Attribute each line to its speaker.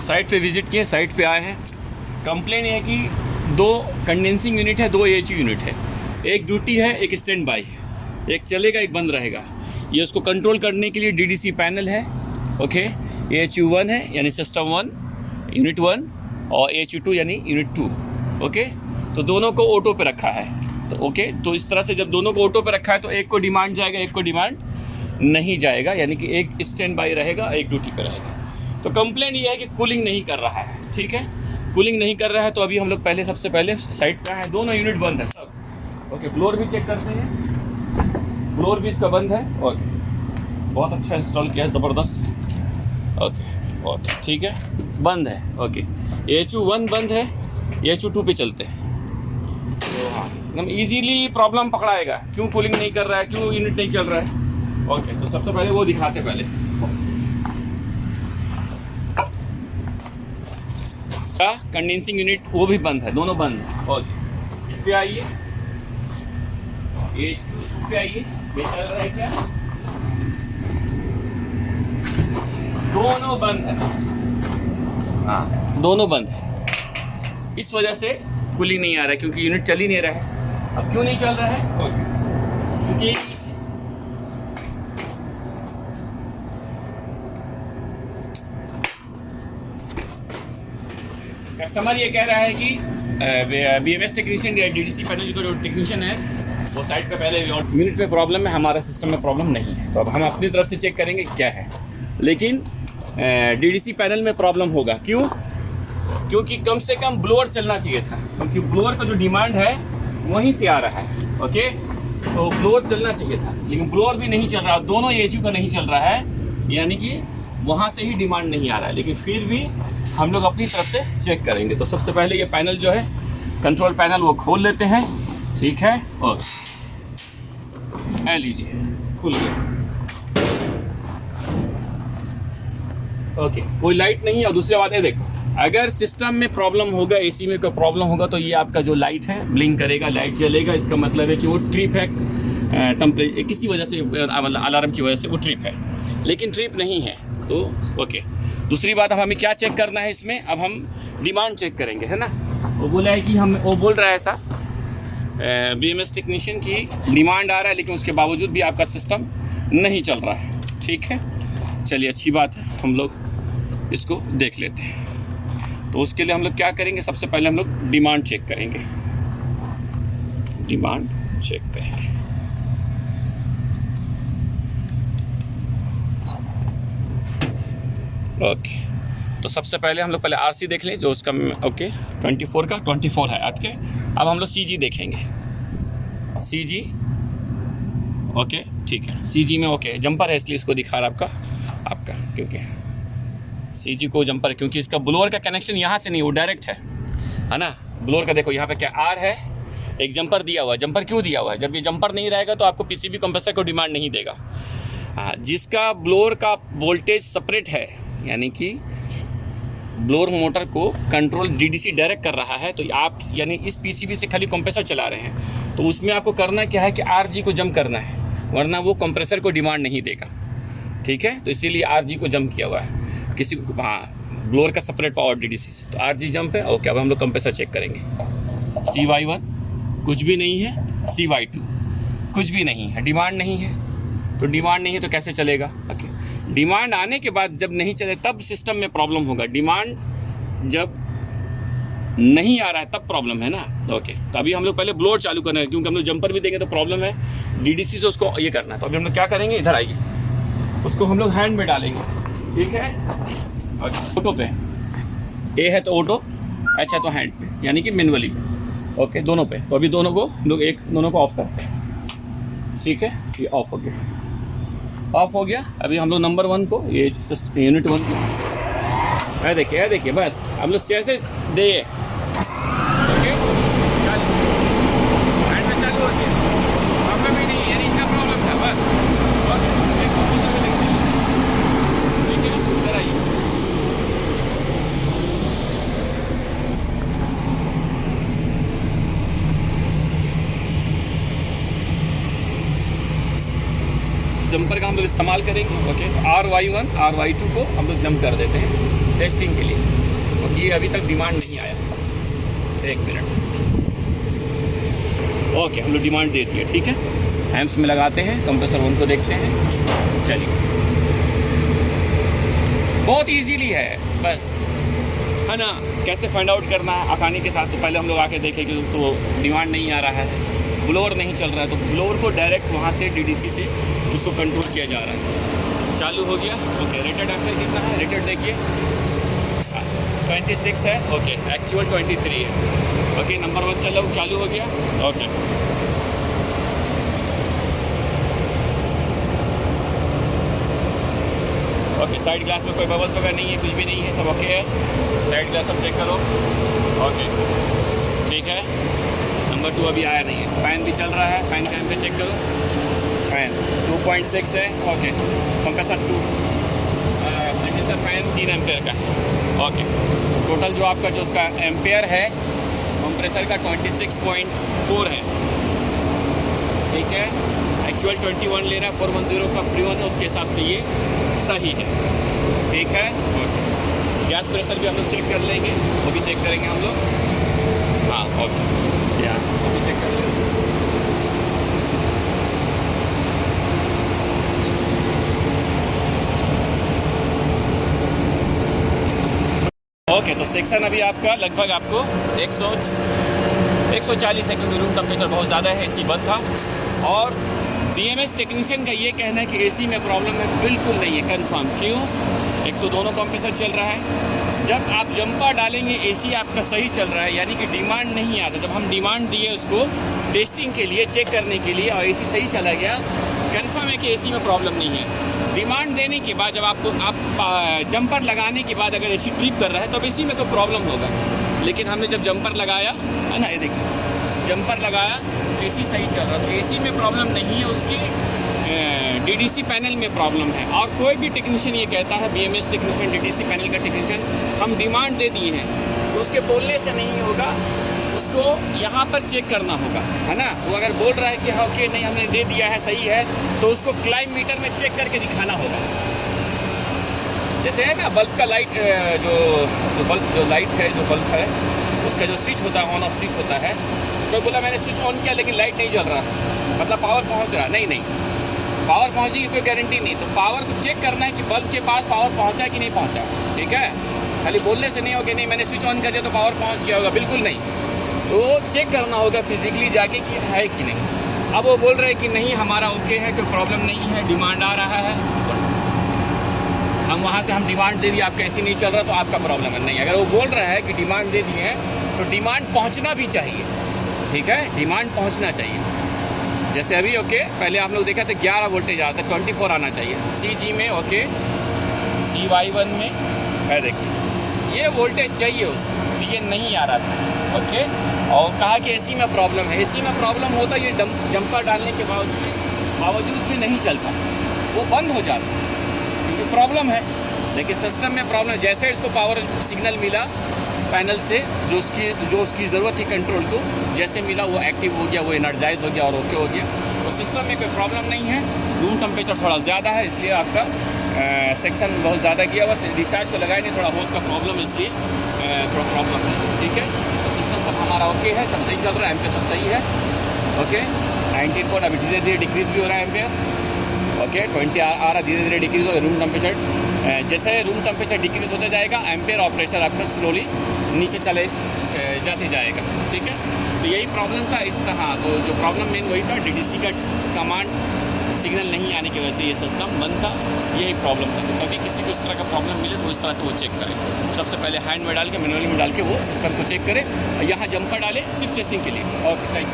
Speaker 1: Site पे visit किए, site पे आए हैं। कंप्लेन ये है कि 2 कंडेंसिंग यूनिट है, 2 AHU यूनिट है, एक ड्यूटी है, एक स्टैंड बाई, एक चलेगा एक बंद रहेगा। ये उसको कंट्रोल करने के लिए DDC पैनल है, ओके। AHU 1 है यानी सिस्टम 1 यूनिट 1, और AHU 2 यानी यूनिट 2, ओके। तो दोनों को ऑटो पे रखा है, तो ओके। तो इस तरह से जब दोनों को ऑटो पे रखा है तो एक को डिमांड जाएगा, एक को डिमांड नहीं जाएगा, यानी कि एक स्टैंड बाई रहेगा, एक ड्यूटी पे रहेगा। तो कंप्लेन ये है कि कूलिंग नहीं कर रहा है, ठीक है, कूलिंग नहीं कर रहा है। तो अभी हम लोग सबसे पहले साइड पे हैं, दोनों यूनिट बंद है सब, ओके। ब्लोअर भी चेक करते हैं, ब्लोअर भी इसका बंद है, ओके। बहुत अच्छा इंस्टॉल किया है, ज़बरदस्त, ओके ओके, ठीक है, बंद है, ओके। AHU 1 बंद है, AHU 2 पे चलते हैं। तो हाँ, एकदम ईजीली प्रॉब्लम पकड़ाएगा, क्यों कूलिंग नहीं कर रहा है, क्यों यूनिट नहीं चल रहा है, ओके। तो सबसे पहले वो दिखाते पहले का कंडेंसिंग यूनिट, वो भी बंद है, दोनों बंद है, ओके। इस पे आइए, AHU 2 पे आइए, ये चल रहा है क्या, दोनों बंद है, हाँ दोनों बंद है। इस वजह से कूलिंग नहीं आ रहा है, क्योंकि यूनिट चल ही नहीं रहा है। अब क्यों नहीं चल रहा है, ओके, क्योंकि कस्टमर ये कह रहा है कि BMS टेक्नीशियन या DDC पैनल का जो टेक्नीशियन है वो साइड पे पहले यूनिट में प्रॉब्लम है, हमारा सिस्टम में प्रॉब्लम नहीं है। तो अब हम अपनी तरफ से चेक करेंगे क्या है, लेकिन DDC पैनल में प्रॉब्लम होगा। क्यों? क्योंकि कम से कम ब्लोअर चलना चाहिए था, क्योंकि ब्लोअर का जो डिमांड है वहीं से आ रहा है, ओके। तो ब्लोअर चलना चाहिए था, लेकिन ब्लोअर भी नहीं चल रहा, दोनों AHU का नहीं चल रहा है, यानी कि वहाँ से ही डिमांड नहीं आ रहा है। लेकिन फिर भी हम लोग अपनी तरफ से चेक करेंगे। तो सबसे पहले ये पैनल जो है, कंट्रोल पैनल, वो खोल लेते हैं, ठीक है, और लीजिए खुल गया, ओके। कोई लाइट नहीं है। और दूसरी बात है, देखो, अगर सिस्टम में प्रॉब्लम होगा, AC में कोई प्रॉब्लम होगा, तो ये आपका जो लाइट है ब्लिंक करेगा, लाइट जलेगा। इसका मतलब है कि वो ट्रिप है, टेम्परेचर किसी वजह से, अलार्म की वजह से वो ट्रिप है, लेकिन ट्रिप नहीं है, तो ओके। दूसरी बात, अब हमें क्या चेक करना है इसमें, अब हम डिमांड चेक करेंगे, है ना। वो बोला है कि वो बोल रहा है ऐसा, BMS टेक्नीशियन की डिमांड आ रहा है, लेकिन उसके बावजूद भी आपका सिस्टम नहीं चल रहा है, ठीक है। चलिए, अच्छी बात है, हम लोग इसको देख लेते हैं। तो उसके लिए हम लोग क्या करेंगे, सबसे पहले हम लोग डिमांड चेक करेंगे, डिमांड चेक करेंगे। ओके, तो सबसे पहले हम लोग पहले RC देख लें, जो उसका, ओके, 24 का 24 है आपके। अब हम लोग CG देखेंगे, CG, ओके, ठीक है। CG में ओके, जंपर है इसलिए इसको दिखा रहा आपका, क्योंकि CG को जंपर है, क्योंकि इसका ब्लोअर का कनेक्शन यहाँ से नहीं, वो डायरेक्ट है ना। ब्लोअर का देखो यहाँ पे क्या R है, एक जंपर दिया हुआ है। जंपर क्यों दिया हुआ है? जब ये जंपर नहीं रहेगा तो आपको PCB कंप्रेसर को डिमांड नहीं देगा। हाँ, जिसका ब्लोअर का वोल्टेज सेपरेट है, यानी कि ब्लोअर मोटर को कंट्रोल DDC डायरेक्ट कर रहा है, तो आप यानी इस PCB से खाली कंप्रेसर चला रहे हैं, तो उसमें आपको करना क्या है कि RG को जंप करना है, वरना वो कंप्रेसर को डिमांड नहीं देगा, ठीक है। तो इसीलिए RG को जंप किया हुआ है किसी को, हाँ, ब्लोअर का सेपरेट पावर DDC से, तो RG जंप है, ओके। अब हम लोग कंप्रेसर चेक करेंगे। CY1 कुछ भी नहीं है, CY2 कुछ भी नहीं है, डिमांड नहीं है। तो डिमांड नहीं है तो कैसे चलेगा, ओके। डिमांड आने के बाद जब नहीं चले तब सिस्टम में प्रॉब्लम होगा, डिमांड जब नहीं आ रहा है तब प्रॉब्लम है ना, ओके। तो अभी हम लोग पहले ब्लोअर चालू करना है, क्योंकि हम लोग जंपर भी देंगे तो प्रॉब्लम है, DDC से उसको ये करना है। तो अभी हम लोग क्या करेंगे, इधर आइए, उसको हम लोग हैंड में डालेंगे, ठीक है। ऑटो पे A है तो ऑटो, H है तो हैंड पे, यानी कि मैनुअली पे, ओके, दोनों पे। तो अभी दोनों को लोग दोनों को ऑफ करते हैं, ठीक है। ये ऑफ हो गया, ऑफ हो गया। अभी हम लोग नंबर 1 को, ये यूनिट 1 को, है देखिए, बस हम लोग कैसे दे, ओके, हैंड में चालू हो गया, प्रॉब्लम ही नहीं, यानी इसका प्रॉब्लम था बस, ठीक है। इधर आइए, जंपर का हम लोग इस्तेमाल करेंगे, ओके। तो RY1 RY2 को हम लोग जंप कर देते हैं, टेस्टिंग के लिए, क्योंकि ये अभी तक डिमांड नहीं आया। एक मिनट, ओके हम लोग डिमांड दे दिए, ठीक है। हैम्स में लगाते हैं, कंप्रेसर 1 को देखते हैं। चलिए, बहुत इजीली है, बस है ना। कैसे फाइंड आउट करना है आसानी के साथ, तो पहले हम लोग आके देखें कि तो डिमांड नहीं आ रहा है, ब्लोअर नहीं चल रहा है, तो ब्लोअर को डायरेक्ट वहाँ से डीडीसी से उसको कंट्रोल किया जा रहा है। चालू हो गया, ओके। रेटेड एम्पेयर कितना है, रेटेड देखिए 26 है, ओके। एक्चुअल 23 है, ओके। नंबर 1 चलो, चालू हो गया, ओके। ओके, साइड ग्लास में कोई बबल्स वगैरह नहीं है, कुछ भी नहीं है, सब ओके है। साइड ग्लास सब चेक करो, ओके ठीक है। नंबर 2 अभी आया नहीं है। फ़ैन भी चल रहा है, फ़ैन का एम्पेयर चेक करो, फ़ैन 2.6 है, okay. Compressor 2 compressor fan 3 ampere का है, ओके। टोटल जो आपका जो उसका एम्पेयर है कंप्रेसर का 26.4 है, ठीक है। एक्चुअल 21 ले रहा है, 410 का फ्री ऑन है, उसके हिसाब से ये सही है, ठीक है, ओके। गैस प्रेशर भी हम लोग चेक कर लेंगे, वो भी चेक करेंगे हम लोग, हाँ ओके, या वो भी चेक कर लेंगे। ओके, तो सेक्शन अभी आपका लगभग आपको 140 है, क्योंकि रूम टेम्परेचर बहुत ज़्यादा है, एसी बंद था। और बीएमएस टेक्नीशियन का ये कहना है कि एसी में प्रॉब्लम है, बिल्कुल नहीं है, कंफर्म। क्यों? एक तो दोनों कंप्रेसर चल रहा है, जब आप जंपर डालेंगे एसी आपका सही चल रहा है, यानी कि डिमांड नहीं आता। जब हम डिमांड दिए उसको टेस्टिंग के लिए, चेक करने के लिए, और एसी सही चला गया, कंफर्म है कि एसी में प्रॉब्लम नहीं है। डिमांड देने के बाद जब आप जंपर लगाने के बाद अगर एसी ट्रिप कर रहा है, तब एसी में तो प्रॉब्लम होगा। लेकिन हमने जब जंपर लगाया है ना, ये देखिए जंपर लगाया, एसी सही चल रहा, तो एसी में प्रॉब्लम नहीं है, उसकी डीडीसी पैनल में प्रॉब्लम है। और कोई भी टेक्नीशियन ये कहता है, बीएमएस टेक्नीशियन, डीडीसी पैनल का टेक्नीशियन, हम डिमांड दे दिए हैं, तो उसके बोलने से नहीं होगा, उसको यहाँ पर चेक करना होगा, है ना। वो अगर बोल रहा है कि हाँ ओके नहीं हमने दे दिया है, सही है, तो उसको क्लाइम मीटर में चेक करके दिखाना होगा। जैसे है ना बल्ब का लाइट, जो लाइट है, जो बल्ब है, उसका जो स्विच होता है, ऑन ऑफ स्विच होता है, तो बोला मैंने स्विच ऑन किया लेकिन लाइट नहीं जल रहा, मतलब पावर पहुंच रहा, नहीं, पावर पहुंचने की कोई गारंटी नहीं। तो पावर को चेक करना है कि बल्ब के पास पावर पहुंचा कि नहीं पहुंचा, ठीक है। खाली बोलने से नहीं होगा, नहीं मैंने स्विच ऑन कर दिया तो पावर पहुंच गया होगा, बिल्कुल नहीं। तो चेक करना होगा फिजिकली जाके कि है कि नहीं। अब वो बोल रहे हैं कि नहीं हमारा ओके है, कोई प्रॉब्लम नहीं है, डिमांड आ रहा है, हम वहाँ से हम डिमांड दे दिए, आपका एसी नहीं चल रहा, तो आपका प्रॉब्लम है नहीं। अगर वो बोल रहा है कि डिमांड दे दिए हैं, तो डिमांड पहुँचना भी चाहिए, ठीक है, डिमांड पहुँचना चाहिए। जैसे अभी ओके, पहले आप लोग देखा तो 11 वोल्टेज आता है, 24 आना चाहिए। CG में ओके, CY1 में है, देखिए ये वोल्टेज चाहिए उसको, तो ये नहीं आ रहा था, ओके। और कहा कि एसी में प्रॉब्लम है, एसी में प्रॉब्लम होता ये जंपर डालने के बावजूद भी नहीं चलता, वो बंद हो जाता, क्योंकि प्रॉब्लम है। लेकिन सिस्टम में प्रॉब्लम, जैसे इसको पावर सिग्नल मिला पैनल से, जो उसकी ज़रूरत थी कंट्रोल को, जैसे मिला वो एक्टिव हो गया, वो एनर्जाइज हो गया और ओके हो गया। तो सिस्टम में कोई प्रॉब्लम नहीं है। रूम टेम्परेचर थोड़ा ज़्यादा है, इसलिए आपका सेक्शन बहुत ज़्यादा किया हुआ, डिस्चार्ज को लगाया नहीं, थोड़ा होस का प्रॉब्लम, इसलिए थोड़ा प्रॉब्लम है, ठीक है। तो सिस्टम सब हमारा ओके है, सब सही चल रहा है, एम्पेयर सब सही है, ओके। 19 पॉइंट अभी धीरे धीरे डिक्रीज़ भी हो रहा है एम्पेयर, ओके। 20 आ रहा, धीरे धीरे डिक्रीज़ हो रहा है। रूम टेम्परेचर जैसे रूम टेम्परेचर डिक्रीज़ होता जाएगा, एम्पेयर और प्रेशर आपका स्लोली नीचे चले जाते जाएगा, ठीक है। तो यही प्रॉब्लम था इस तरह। तो जो प्रॉब्लम मेन वही था, डीडीसी का कमांड सिग्नल नहीं आने की वजह से ये सिस्टम बंद था, यही प्रॉब्लम था। तो कभी किसी को इस तरह का प्रॉब्लम मिले तो इस तरह से वो चेक करें। सबसे पहले हैंड में डाल के, मैनुअली में डाल के वो सिस्टम को चेक करें, और यहाँ जंपर डाले सिर्फ टेस्टिंग के लिए। Okay, thank you.